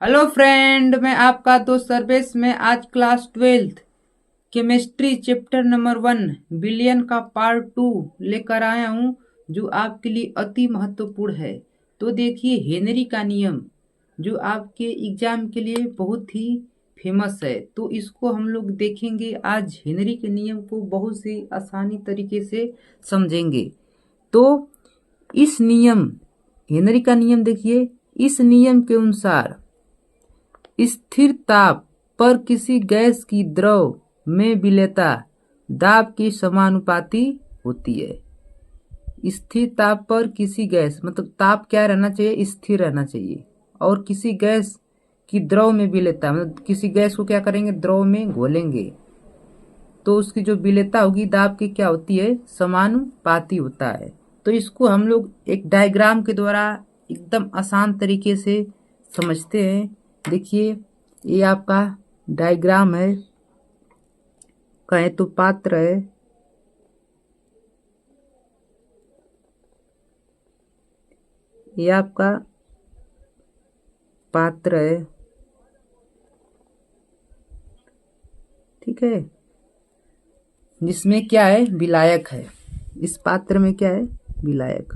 Hello friend, मैं आपका दोस्त सर्वेश में आज class 12th chemistry chapter number 1 billion का पार्ट 2 लेकर आया हूँ, जो आपके लिए अति महत्वपूर्ण है। तो देखिए, हेनरी का नियम जो आपके एग्जाम के लिए बहुत ही फेमस है, तो इसको हम लोग देखेंगे आज। हेनरी के नियम को बहुत सी आसानी तरीके से समझेंगे। तो इस नियम हेनरी का नियम देखिए, इस नियम के अनुसार स्थिर ताप पर किसी गैस की द्रव में विलेयता दाब के समानुपाती होती है। स्थिर ताप पर किसी गैस मतलब ताप क्या रहना चाहिए, स्थिर रहना चाहिए। और किसी गैस की द्रव में विलेयता मतलब किसी गैस को क्या करेंगे, द्रव में घोलेंगे, तो उसकी जो विलेयता होगी दाब की क्या होती है, समानुपाती होता है। तो इसको हम लोग एक डायग्राम के द्वारा एकदम आसान तरीके से समझते हैं। देखिए, ये आपका डायग्राम है, कहे तो पात्र है, ये आपका पात्र है, ठीक है, जिसमें क्या है, विलायक है। इस पात्र में क्या है, विलायक,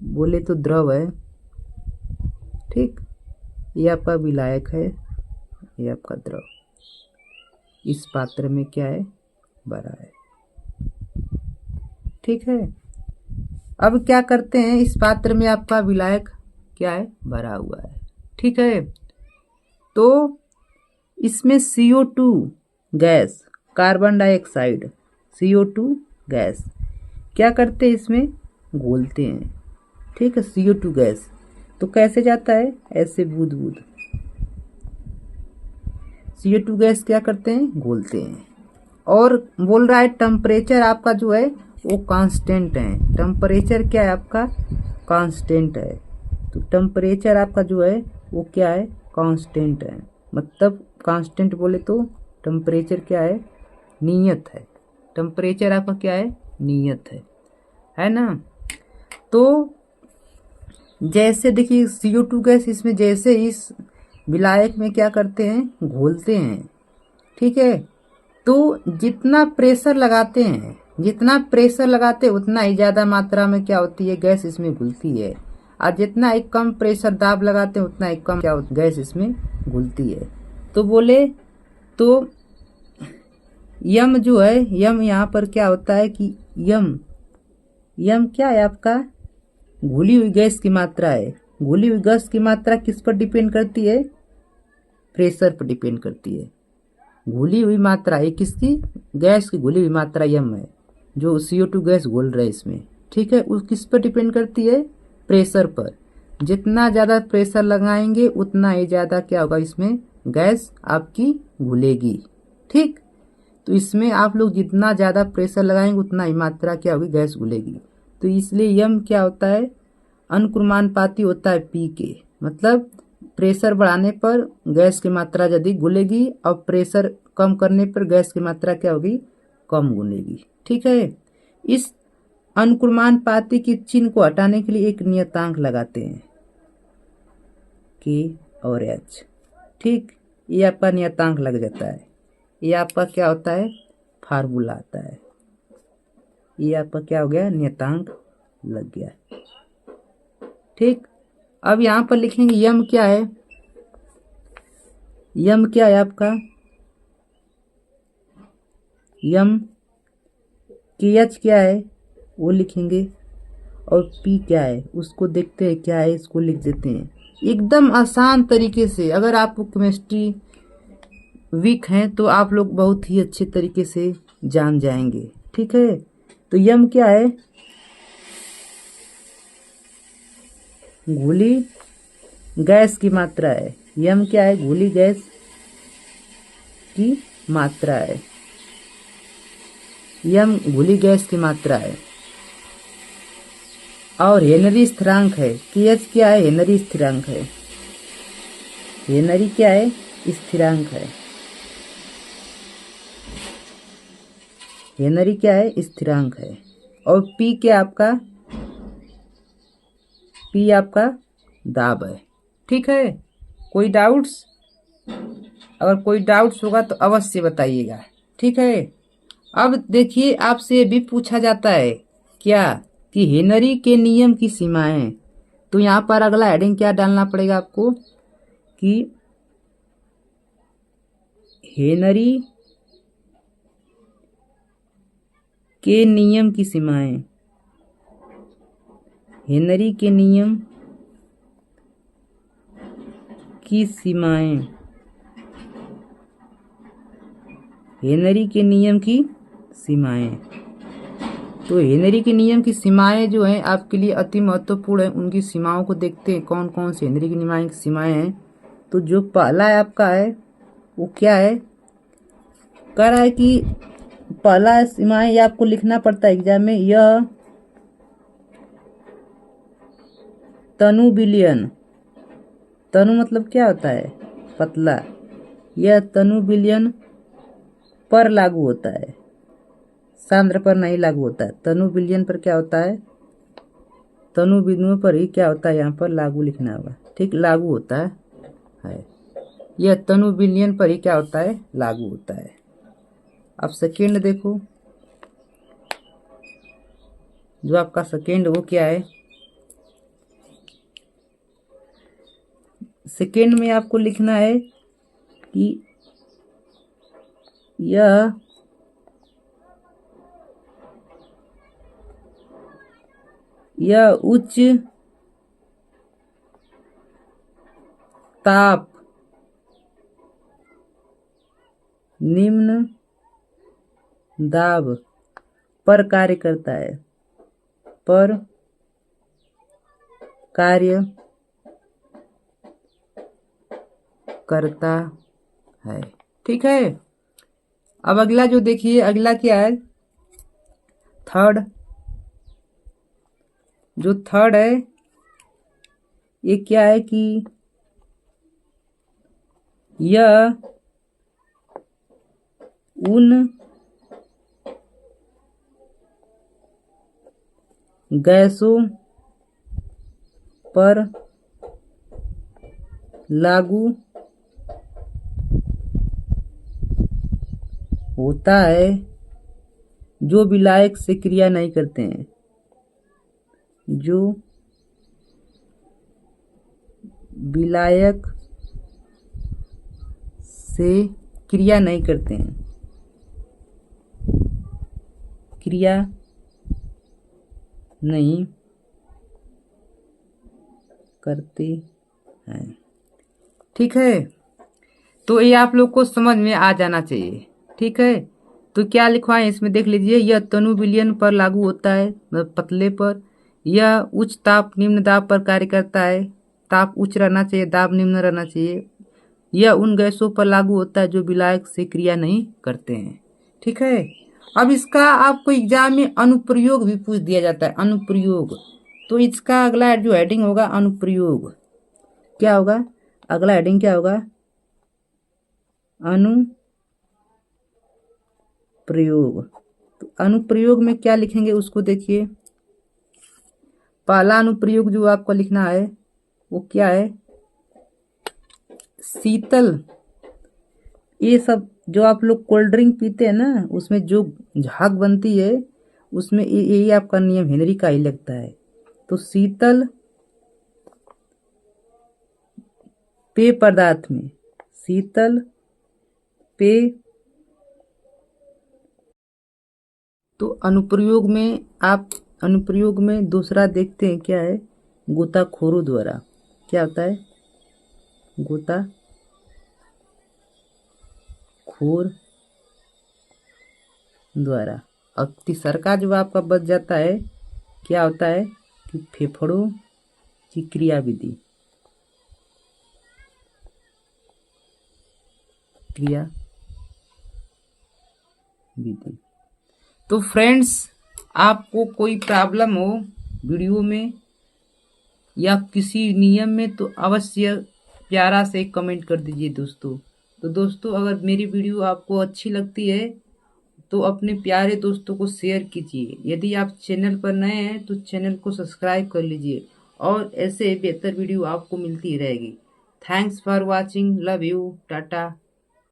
बोले तो द्रव है, ठीक। ये आपका विलायक है, ये आपका द्रव। इस पात्र में क्या है, भरा है, ठीक है। अब क्या करते हैं, इस पात्र में आपका विलायक क्या है, भरा हुआ है, ठीक है। तो इसमें CO2 gas, carbon dioxide, CO2 gas क्या करते हैं, इसमें घोलते हैं, ठीक है। CO2 गैस तो कैसे जाता है, ऐसे बूंद बूंद। CO2 गैस क्या करते हैं, घोलते हैं। और बोल रहा है टेम्परेचर आपका जो है वो कांस्टेंट है। टेम्परेचर क्या है आपका, कांस्टेंट है। तो टेम्परेचर आपका जो है वो क्या है, कांस्टेंट है। मतलब कांस्टेंट बोले तो टेम्परेचर क्या है, नियत है। टेम्परेचर आपका क्या है, नियत है ना। तो जैसे देखिए CO2 गैस इसमें जैसे इस विलायक में क्या करते हैं, घोलते हैं, ठीक है। तो जितना प्रेशर लगाते हैं, उतना ही ज़्यादा मात्रा में क्या होती है, गैस इसमें घुलती है। और जितना एक कम प्रेशर दाब लगाते हैं उतना एक कम क्या होती है, गैस इसमें घुलती है। तो बोले तो यम जो है, यम यहाँ पर क्या होता है कि यम क्या है आपका, घुली हुई गैस की मात्रा है। घुली हुई गैस की मात्रा किस पर डिपेंड करती है, प्रेशर पर डिपेंड करती है। घुली हुई मात्रा है किसकी, गैस की घुली हुई मात्रा यम है, जो CO2 गैस घोल रहे हैं इसमें, ठीक है। उस किस पर डिपेंड करती है, प्रेशर पर। जितना ज़्यादा प्रेशर लगाएंगे उतना ही ज़्यादा क्या होगा, इसमें गैस आपकी घुलेगी, ठीक। तो इसमें आप लोग जितना ज़्यादा प्रेशर लगाएंगे उतना ही मात्रा क्या होगी, गैस घुलेगी। तो इसलिए यम क्या होता है, अनुक्रमानुपाती होता है P के। मतलब प्रेशर बढ़ाने पर गैस की मात्रा यदि घुलेगी और प्रेशर कम करने पर गैस की मात्रा क्या होगी, कम घुलेगी, ठीक है। इस अनुक्रमानुपाती के चिन्ह को हटाने के लिए एक नियतांक लगाते हैं, K और H, ठीक। ये आपका नियतांक लग जाता है। ये आपका क्या होता है, फार्मूला आता है। ये आपका क्या हो गया, नियतांक लग गया, ठीक। अब यहाँ पर लिखेंगे यम क्या है, यम क्या है आपका, यम KH क्या है वो लिखेंगे, और P क्या है उसको देखते हैं क्या है, इसको लिख देते हैं एकदम आसान तरीके से। अगर आपको केमिस्ट्री वीक हैं तो आप लोग बहुत ही अच्छे तरीके से जान जाएंगे, ठीक है। तो यम क्या है, घुली गैस की मात्रा है। यम क्या है, घुली गैस की मात्रा है। यम घुली गैस की मात्रा है। और हेनरी स्थिरांक है, KH क्या है, हेनरी स्थिरांक है। हेनरी क्या है, स्थिरांक है। हेनरी क्या है, स्थिरांक है। और P क्या आपका, P आपका दाब है। ठीक है, कोई डाउट्स? अगर कोई डाउट्स होगा तो अवश्य बताइएगा। ठीक है, अब देखिए आपसे ये भी पूछा जाता है क्या कि हेनरी के नियम की सीमाएं। तो यहाँ पर अगला हेडिंग क्या डालना पड़ेगा आपको कि हेनरी के नियम की सीमाएं। हेनरी के नियम की सीमाएं। हेनरी के नियम की सीमाएं। तो हेनरी के नियम की सीमाएं जो हैं आपके लिए अति महत्वपूर्ण है। उनकी सीमाओं को देखते हैं कौन कौन सी हेनरी की नियम की सीमाएं हैं। तो जो पहला है आपका है वो क्या है, कह रहा है कि पहला सीमाएं ये आपको लिखना पड़ता है एग्जाम में, यह तनु विलयन। तनु मतलब क्या होता है, पतला। यह तनु विलयन पर लागू होता है, सांद्र पर नहीं लागू होता है। तनु विलयन पर क्या होता है, तनु बिंदुओं पर ही क्या होता है, यहाँ पर लागू लिखना होगा। ठीक, लागू होता है। यह तनु विलयन पर ही क्या होता है, लागू होता है। अब सेकेंड देखो, जो आपका सेकेंड वो क्या है, सेकेंड में आपको लिखना है कि यह उच्च ताप निम्न दाब पर कार्य करता है, पर कार्य करता है। ठीक है, अब अगला जो देखिए, अगला क्या है, थर्ड। जो थर्ड है ये क्या है कि यह उन गैसों पर लागू होता है जो विलायक से क्रिया नहीं करते हैं, जो विलायक से क्रिया नहीं करते हैं, क्रिया नहीं करते हैं। ठीक है, तो ये आप लोग को समझ में आ जाना चाहिए। ठीक है, तो क्या लिखवाएं इसमें देख लीजिए, यह तनु विलयन पर लागू होता है, मतलब पतले पर। यह उच्च ताप निम्न दाब पर कार्य करता है, ताप उच्च रहना चाहिए, दाब निम्न रहना चाहिए। यह उन गैसों पर लागू होता है जो विलायक से क्रिया नहीं करते हैं। ठीक है, अब इसका आपको एग्जाम में अनुप्रयोग भी पूछ दिया जाता है, अनुप्रयोग। तो इसका अगला जो हेडिंग होगा अनुप्रयोग, क्या होगा, अगला हेडिंग क्या होगा, अनुप्रयोग। तो अनुप्रयोग में क्या लिखेंगे उसको देखिए। पहला अनुप्रयोग जो आपको लिखना है वो क्या है, शीतल। ये सब जो आप लोग कोल्ड ड्रिंक पीते हैं ना, उसमें जो झाग बनती है उसमें यही आपका नियम हेनरी का ही लगता है। तो शीतल पेय पदार्थ में, शीतल पेय, तो अनुप्रयोग में आप अनुप्रयोग में दूसरा देखते हैं क्या है, गोताखोरों द्वारा। क्या होता है, गोताखोर द्वारा। अब तीसरा का जो आपका बच जाता है क्या होता है कि फेफड़ों की क्रियाविधि, क्रियाविधि। तो फ्रेंड्स, आपको कोई प्रॉब्लम हो वीडियो में या किसी नियम में तो अवश्य प्यारा से कमेंट कर दीजिए दोस्तों। तो दोस्तों, अगर मेरी वीडियो आपको अच्छी लगती है तो अपने प्यारे दोस्तों को शेयर कीजिए। यदि आप चैनल पर नए हैं तो चैनल को सब्सक्राइब कर लीजिए और ऐसे बेहतर वीडियो आपको मिलती रहेगी। Thanks for watching, love you, Tata.